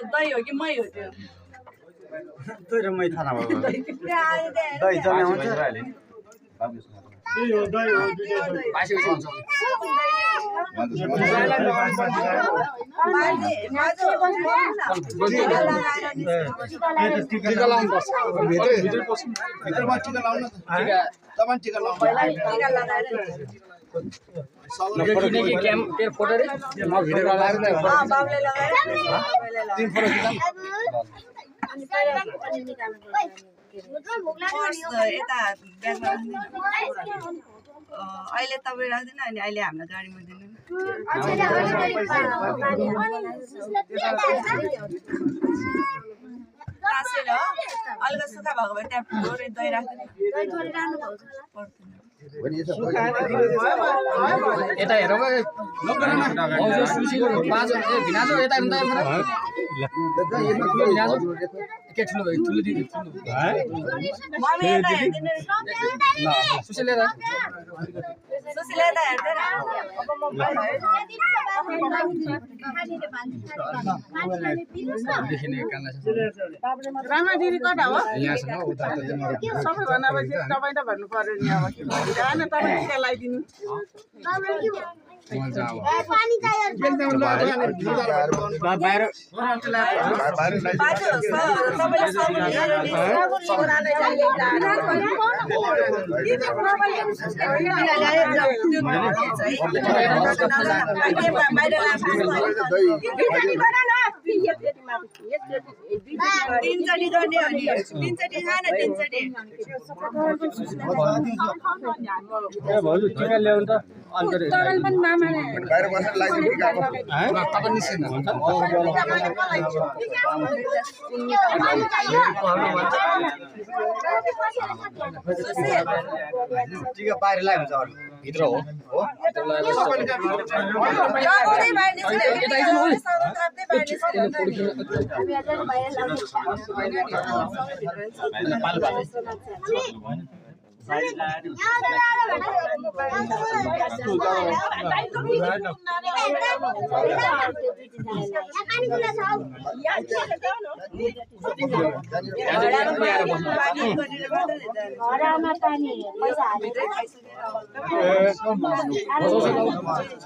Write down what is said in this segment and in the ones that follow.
दही हो कि मै हो त्यो तँ र मै थाहा नभएको दही जम्या हुन्छ अहिले तपाईँ राख्दैन अनि अहिले हामीलाई गाडीमा दिनु तासेर अलिकति सुक्खा भएको भए त्यहाँ थोरै दही राख्दैन यता हेर सुशील भिनाजु यता के ठुलो भयो ठुलो दिदी सुशील रामा दिदी कता हो सबैभन्दा अब तपाईँ त भन्नु पर्यो नि अब जान तपाईँ टिका लगाइदिनु तीनचोटि गर्ने हो नि तीनचोटि खान तीनचोटि बाहिर बसेर लाग्यो टिका बाहिर लाग्यो हुन्छ भित्र हो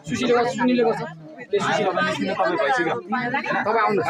सुशील सुशील तपाईँ आउनु